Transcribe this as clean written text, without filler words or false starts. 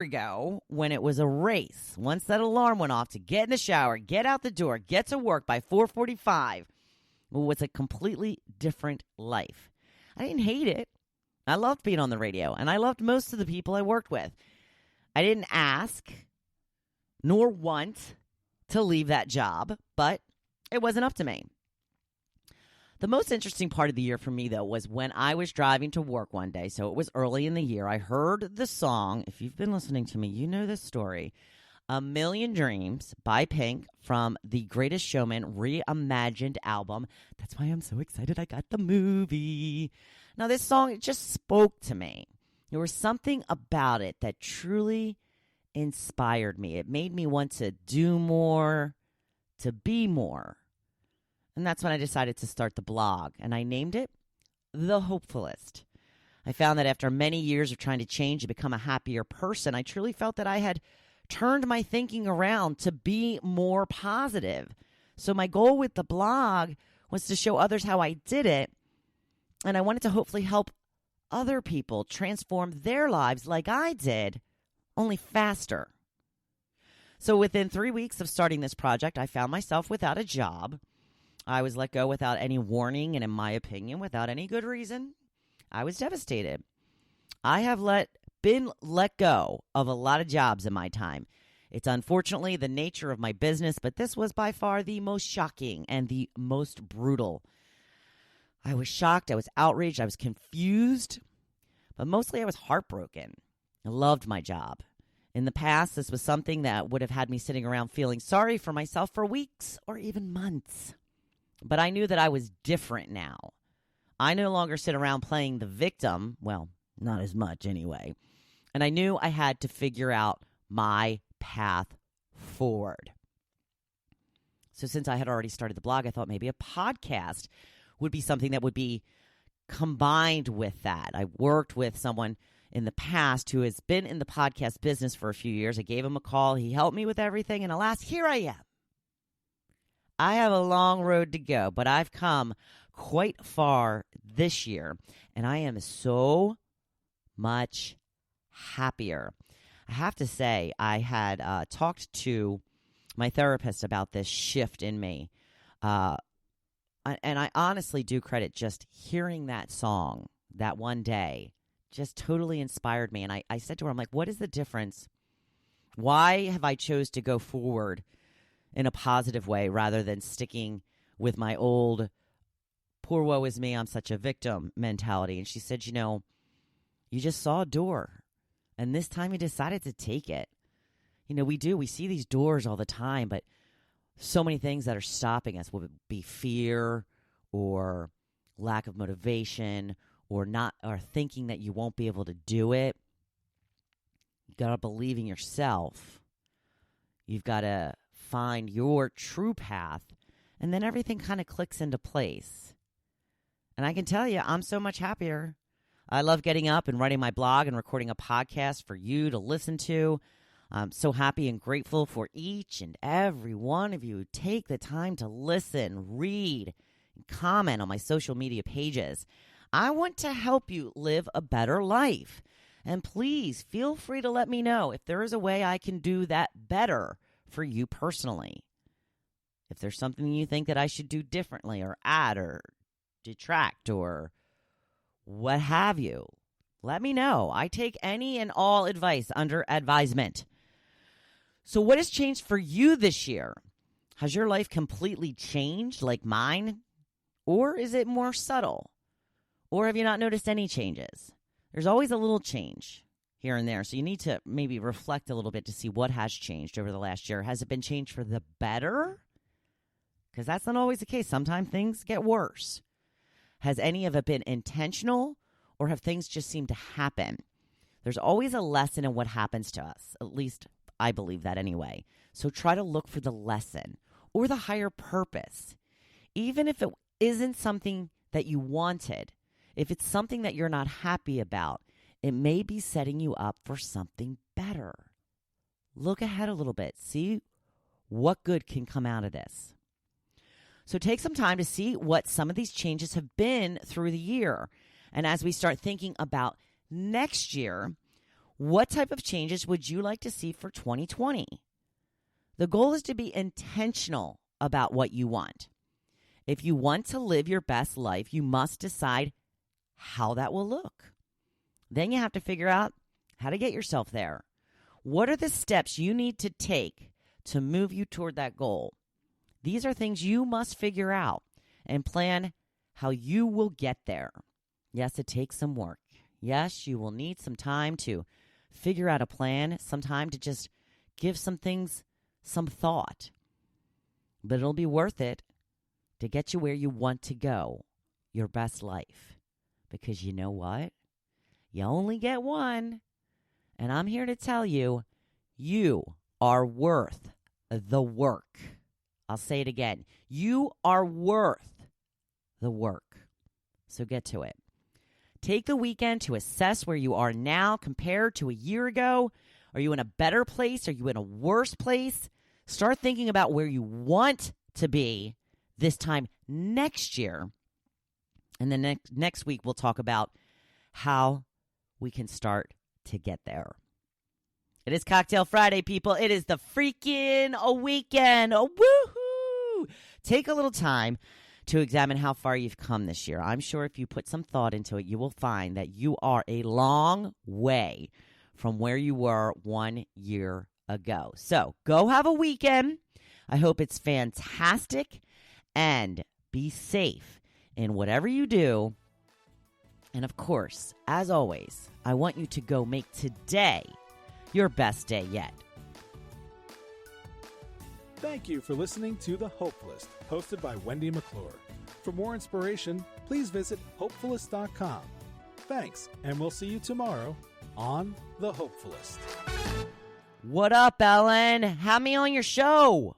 ago when it was a race. Once that alarm went off to get in the shower, get out the door, get to work by 4:45, it was a completely different life. I didn't hate it. I loved being on the radio, and I loved most of the people I worked with. I didn't ask nor want to leave that job, but it wasn't up to me. The most interesting part of the year for me, though, was when I was driving to work one day. So it was early in the year. I heard the song. If you've been listening to me, you know this story. A Million Dreams by Pink from the Greatest Showman Reimagined album. That's why I'm so excited I got the movie. Now, this song, it just spoke to me. There was something about it that truly inspired me. It made me want to do more, to be more. And that's when I decided to start the blog, and I named it The Hopefulist. I found that after many years of trying to change and become a happier person, I truly felt that I had turned my thinking around to be more positive. So my goal with the blog was to show others how I did it, and I wanted to hopefully help other people transform their lives like I did, only faster. So within 3 weeks of starting this project, I found myself without a job. I was let go without any warning, and in my opinion, without any good reason. I was devastated. I have been let go of a lot of jobs in my time. It's unfortunately the nature of my business, but this was by far the most shocking and the most brutal. I was shocked, I was outraged, I was confused, but mostly I was heartbroken. I loved my job. In the past, this was something that would have had me sitting around feeling sorry for myself for weeks or even months. But I knew that I was different now. I no longer sit around playing the victim. Well, not as much anyway. And I knew I had to figure out my path forward. So since I had already started the blog, I thought maybe a podcast would be something that would be combined with that. I worked with someone in the past who has been in the podcast business for a few years. I gave him a call. He helped me with everything. And alas, here I am. I have a long road to go, but I've come quite far this year, and I am so much happier. I have to say, I had talked to my therapist about this shift in me, and I honestly do credit just hearing that song that one day just totally inspired me. And I said to her, I'm like, what is the difference? Why have I chose to go forward in a positive way rather than sticking with my old poor woe is me, I'm such a victim mentality? And she said, you just saw a door and this time you decided to take it. We see these doors all the time, but so many things that are stopping us, will it be fear or lack of motivation or thinking that you won't be able to do it. You got to believe in yourself. You've got to find your true path, and then everything kind of clicks into place. And I can tell you, I'm so much happier. I love getting up and writing my blog and recording a podcast for you to listen to. I'm so happy and grateful for each and every one of you who take the time to listen, read, and comment on my social media pages. I want to help you live a better life. And please feel free to let me know if there is a way I can do that better for you personally. If there's something you think that I should do differently or add or detract or what have you, let me know. I take any and all advice under advisement. So what has changed for you this year? Has your life completely changed like mine? Or is it more subtle? Or have you not noticed any changes? There's always a little change here and there. So you need to maybe reflect a little bit to see what has changed over the last year. Has it been changed for the better? Because that's not always the case. Sometimes things get worse. Has any of it been intentional, or have things just seemed to happen? There's always a lesson in what happens to us. At least I believe that anyway. So try to look for the lesson or the higher purpose. Even if it isn't something that you wanted, if it's something that you're not happy about, it may be setting you up for something better. Look ahead a little bit. See what good can come out of this. So take some time to see what some of these changes have been through the year. And as we start thinking about next year, What type of changes would you like to see for 2020? The goal is to be intentional about what you want. If you want to live your best life, you must decide how that will look. Then you have to figure out how to get yourself there. What are the steps you need to take to move you toward that goal? These are things you must figure out and plan how you will get there. Yes, it takes some work. Yes, you will need some time to figure out a plan, some time to just give some things some thought. But it'll be worth it to get you where you want to go, your best life. Because you know what? You only get one. And I'm here to tell you, you are worth the work. I'll say it again. You are worth the work. So get to it. Take the weekend to assess where you are now compared to a year ago. Are you in a better place? Are you in a worse place? Start thinking about where you want to be this time next year. And then next week, we'll talk about how we can start to get there. It is Cocktail Friday, people. It is the freaking weekend. Woohoo! Take a little time to examine how far you've come this year. I'm sure if you put some thought into it, you will find that you are a long way from where you were 1 year ago. So go have a weekend. I hope it's fantastic, and be safe in whatever you do. And of course, as always, I want you to go make today your best day yet. Thank you for listening to The Hopefulist, hosted by Wendy McClure. For more inspiration, please visit hopefulist.com. Thanks, and we'll see you tomorrow on The Hopefulist. What up, Ellen? Have me on your show.